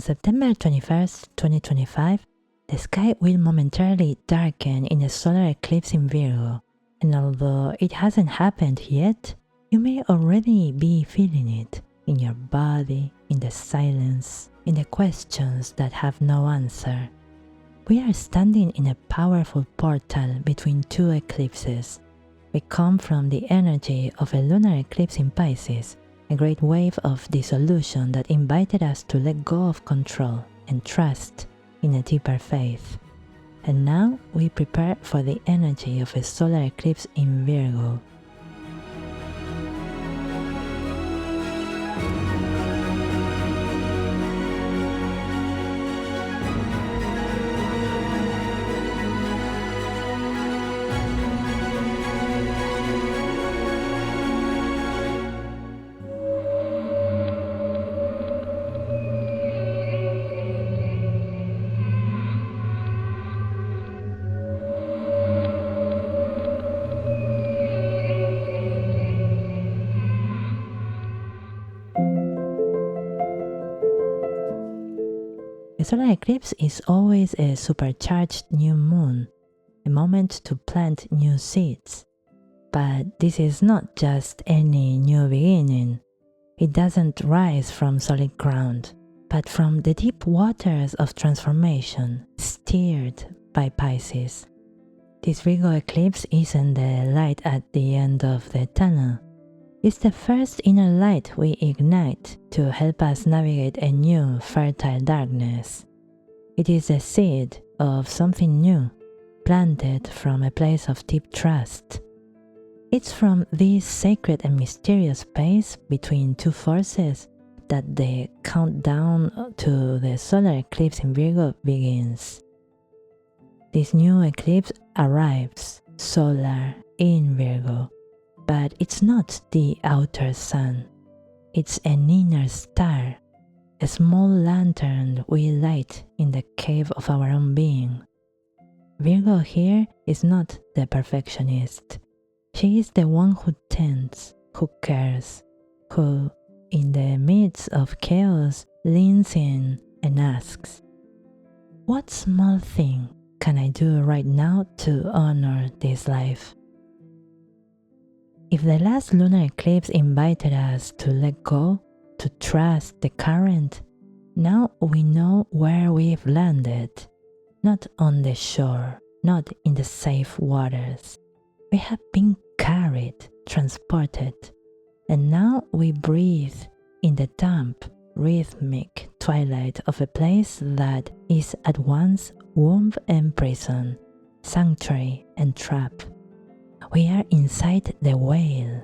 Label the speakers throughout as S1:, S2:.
S1: On September 21st, 2025, the sky will momentarily darken in a solar eclipse in Virgo, and although it hasn't happened yet, you may already be feeling it in your body, in the silence, in the questions that have no answer. We are standing in a powerful portal between two eclipses. We come from the energy of a lunar eclipse in Pisces, a great wave of dissolution that invited us to let go of control and trust in a deeper faith. And now we prepare for the energy of a solar eclipse in Virgo. A solar eclipse is always a supercharged new moon, a moment to plant new seeds. But this is not just any new beginning. It doesn't rise from solid ground, but from the deep waters of transformation steered by Pisces. This Virgo eclipse isn't the light at the end of the tunnel. It's the first inner light we ignite to help us navigate a new, fertile darkness. It is the seed of something new, planted from a place of deep trust. It's from this sacred and mysterious space between two forces that the countdown to the solar eclipse in Virgo begins. This new eclipse arrives solar in Virgo. But it's not the outer sun. It's an inner star, a small lantern we light in the cave of our own being. Virgo here is not the perfectionist. She is the one who tends, who cares, who, in the midst of chaos, leans in and asks, "What small thing can I do right now to honor this life?" If the last lunar eclipse invited us to let go, to trust the current, now we know where we've landed. Not on the shore, not in the safe waters. We have been carried, transported, and now we breathe in the damp, rhythmic twilight of a place that is at once womb and prison, sanctuary and trap. We are inside the whale.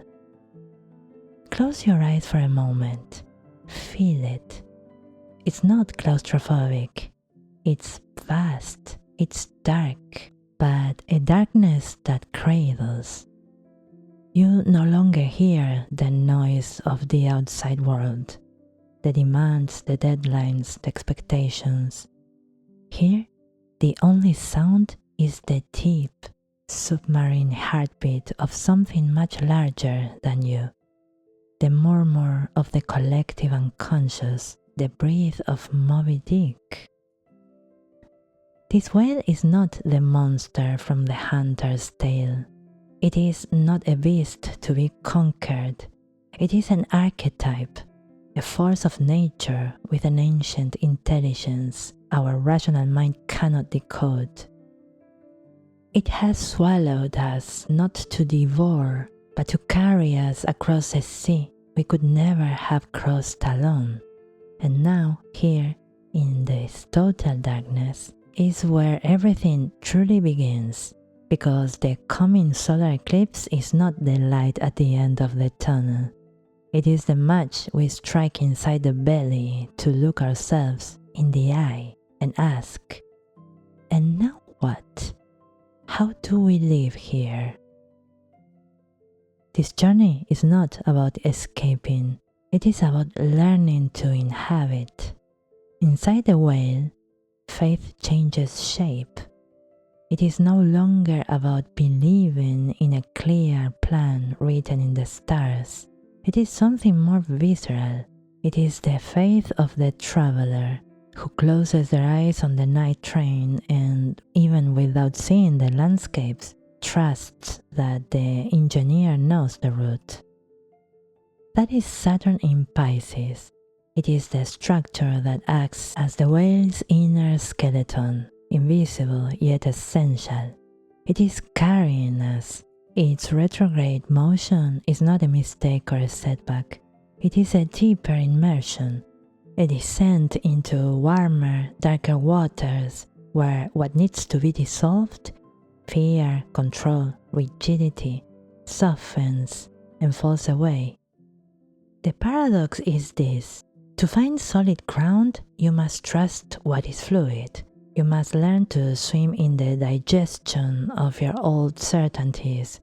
S1: Close your eyes for a moment. Feel it. It's not claustrophobic. It's vast. It's dark, but a darkness that cradles. You no longer hear the noise of the outside world, the demands, the deadlines, the expectations. Here, the only sound is the deep, submarine heartbeat of something much larger than you, the murmur of the collective unconscious, the breath of Moby Dick. This whale is not the monster from the hunter's tale. It is not a beast to be conquered. It is an archetype, a force of nature with an ancient intelligence our rational mind cannot decode. It has swallowed us not to devour, but to carry us across a sea we could never have crossed alone. And now, here, in this total darkness, is where everything truly begins, because the coming solar eclipse is not the light at the end of the tunnel. It is the match we strike inside the belly to look ourselves in the eye and ask, "And now what? How do we live here?" This journey is not about escaping, it is about learning to inhabit. Inside the whale, faith changes shape. It is no longer about believing in a clear plan written in the stars. It is something more visceral. It is the faith of the traveler, who closes their eyes on the night train and, even without seeing the landscapes, trusts that the engineer knows the route. That is Saturn in Pisces. It is the structure that acts as the whale's inner skeleton, invisible yet essential. It is carrying us. Its retrograde motion is not a mistake or a setback. It is a deeper immersion, a descent into warmer, darker waters where what needs to be dissolved, fear, control, rigidity, softens and falls away. The paradox is this: to find solid ground, you must trust what is fluid. You must learn to swim in the digestion of your old certainties.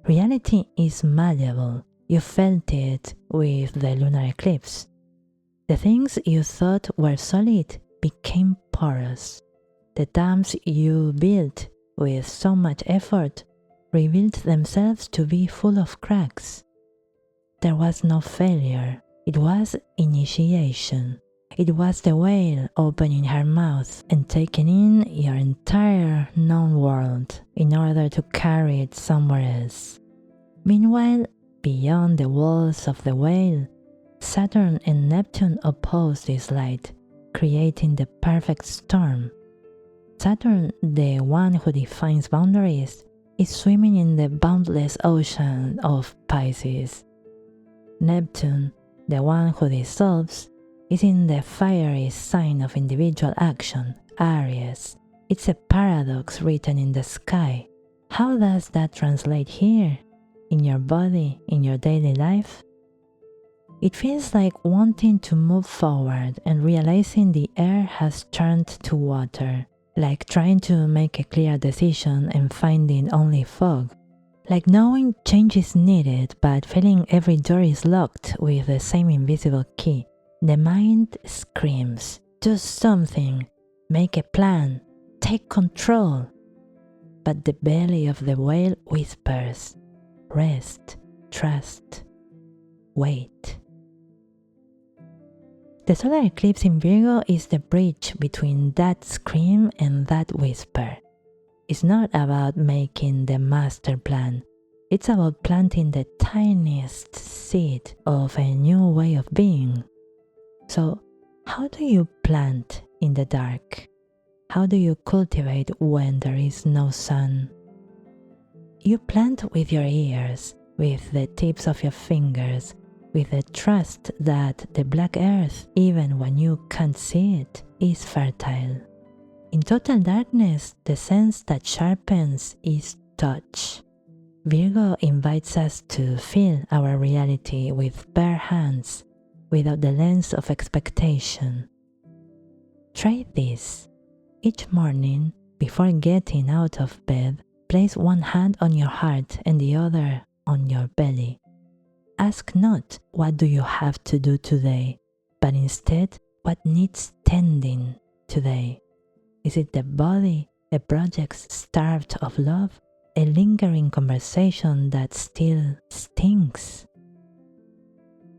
S1: Reality is malleable. You felt it with the lunar eclipse. The things you thought were solid became porous. The dams you built with so much effort revealed themselves to be full of cracks. There was no failure. It was initiation. It was the whale opening her mouth and taking in your entire known world in order to carry it somewhere else. Meanwhile, beyond the walls of the whale, Saturn and Neptune oppose this light, creating the perfect storm. Saturn, the one who defines boundaries, is swimming in the boundless ocean of Pisces. Neptune, the one who dissolves, is in the fiery sign of individual action, Aries. It's a paradox written in the sky. How does that translate here? In your body, in your daily life? It feels like wanting to move forward and realizing the air has turned to water, like trying to make a clear decision and finding only fog, like knowing change is needed but feeling every door is locked with the same invisible key. The mind screams, do something, make a plan, take control. But the belly of the whale whispers, rest, trust, wait. The solar eclipse in Virgo is the bridge between that scream and that whisper. It's not about making the master plan. It's about planting the tiniest seed of a new way of being. So, how do you plant in the dark? How do you cultivate when there is no sun? You plant with your ears, with the tips of your fingers, with the trust that the black earth, even when you can't see it, is fertile. In total darkness, the sense that sharpens is touch. Virgo invites us to feel our reality with bare hands, without the lens of expectation. Try this. Each morning, before getting out of bed, place one hand on your heart and the other on your belly. Ask not, what do you have to do today, but instead, what needs tending today? Is it the body, a project starved of love, a lingering conversation that still stinks?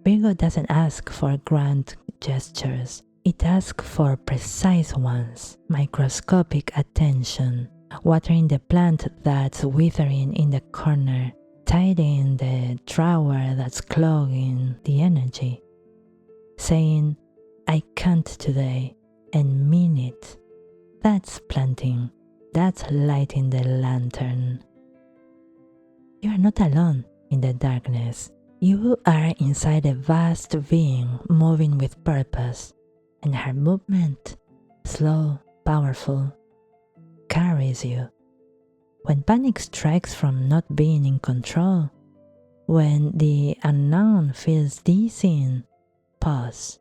S1: Virgo doesn't ask for grand gestures. It asks for precise ones, microscopic attention, watering the plant that's withering in the corner, tidying the drawer that's clogging the energy, saying, I can't today, and mean it. That's planting. That's lighting the lantern. You are not alone in the darkness. You are inside a vast being moving with purpose, and her movement, slow, powerful, carries you. When panic strikes from not being in control, when the unknown feels dizzying, pause,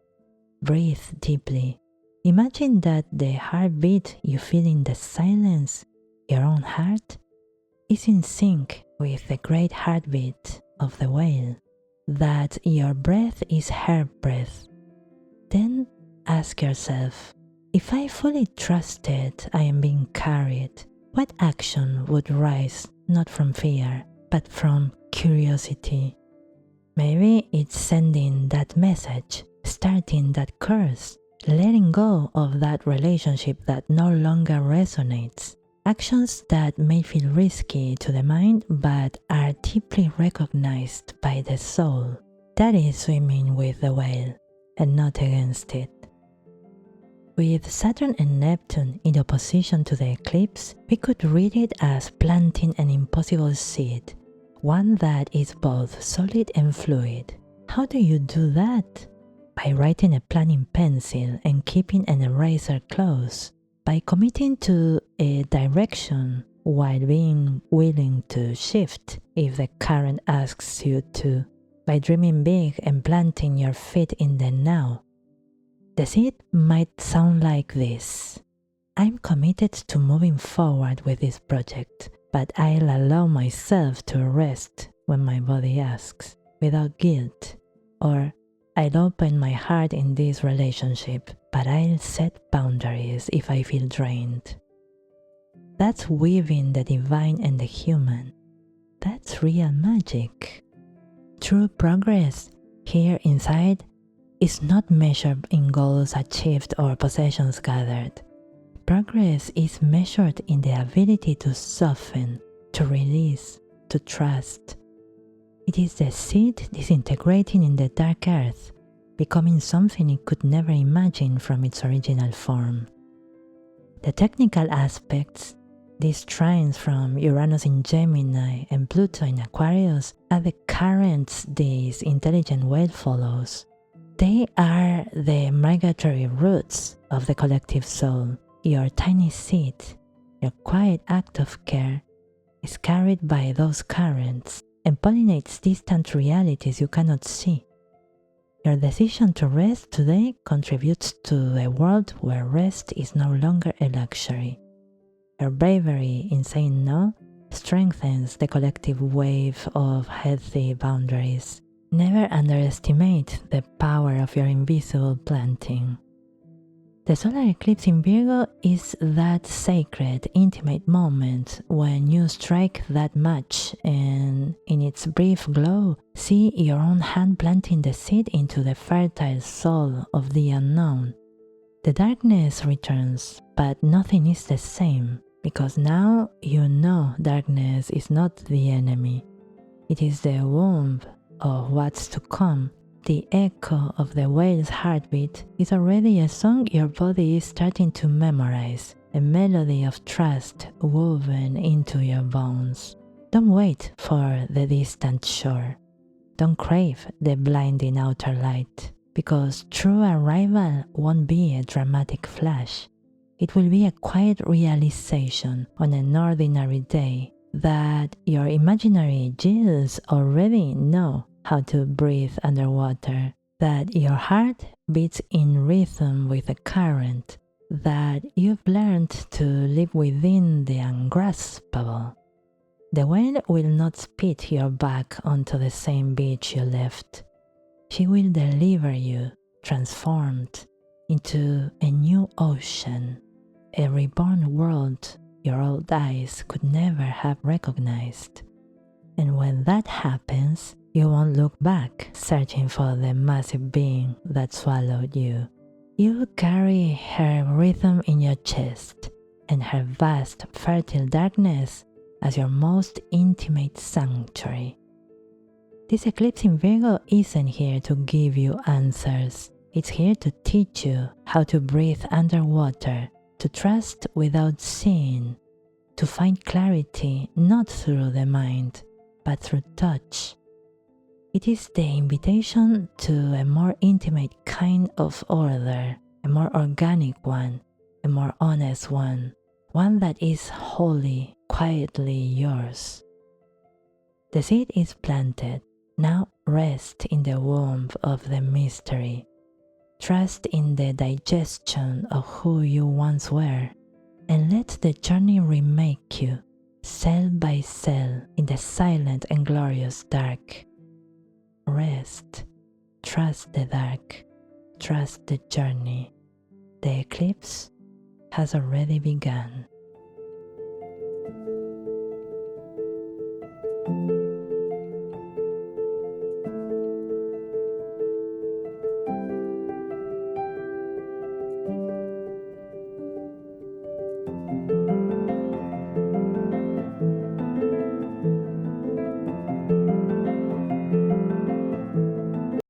S1: breathe deeply. Imagine that the heartbeat you feel in the silence, your own heart, is in sync with the great heartbeat of the whale, that your breath is her breath. Then ask yourself, if I fully trusted I am being carried, what action would rise not from fear, but from curiosity? Maybe it's sending that message, starting that course, letting go of that relationship that no longer resonates. Actions that may feel risky to the mind but are deeply recognized by the soul. That is swimming with the whale and not against it. With Saturn and Neptune in opposition to the eclipse, we could read it as planting an impossible seed, one that is both solid and fluid. How do you do that? By writing a plan in pencil and keeping an eraser close. By committing to a direction while being willing to shift if the current asks you to. By dreaming big and planting your feet in the now. The seed might sound like this. I'm committed to moving forward with this project, but I'll allow myself to rest when my body asks, without guilt. Or, I'll open my heart in this relationship, but I'll set boundaries if I feel drained. That's weaving the divine and the human. That's real magic. True progress here inside is not measured in goals achieved or possessions gathered. Progress is measured in the ability to soften, to release, to trust. It is the seed disintegrating in the dark earth, becoming something it could never imagine from its original form. The technical aspects, these trines from Uranus in Gemini and Pluto in Aquarius, are the currents this intelligent whale follows. They are the migratory roots of the collective soul. Your tiny seed, your quiet act of care, is carried by those currents and pollinates distant realities you cannot see. Your decision to rest today contributes to a world where rest is no longer a luxury. Your bravery in saying no strengthens the collective wave of healthy boundaries. Never underestimate the power of your invisible planting. The solar eclipse in Virgo is that sacred, intimate moment when you strike that match and, in its brief glow, see your own hand planting the seed into the fertile soul of the unknown. The darkness returns, but nothing is the same, because now you know darkness is not the enemy. It is the womb of what's to come. The echo of the whale's heartbeat is already a song your body is starting to memorize, a melody of trust woven into your bones. Don't wait for the distant shore. Don't crave the blinding outer light, because true arrival won't be a dramatic flash. It will be a quiet realization on an ordinary day that your imaginary gills already know how to breathe underwater, that your heart beats in rhythm with the current, that you've learned to live within the ungraspable. The whale will not spit your back onto the same beach you left. She will deliver you, transformed, into a new ocean, a reborn world your old eyes could never have recognized. And when that happens, you won't look back, searching for the massive being that swallowed you. You carry her rhythm in your chest, and her vast, fertile darkness as your most intimate sanctuary. This eclipse in Virgo isn't here to give you answers. It's here to teach you how to breathe underwater, to trust without seeing, to find clarity not through the mind, but through touch. It is the invitation to a more intimate kind of order, a more organic one, a more honest one that is wholly, quietly yours. The seed is planted. Now rest in the womb of the mystery. Trust in the digestion of who you once were, and let the journey remake you, cell by cell, in the silent and glorious dark. Rest, trust the dark, trust the journey. The eclipse has already begun.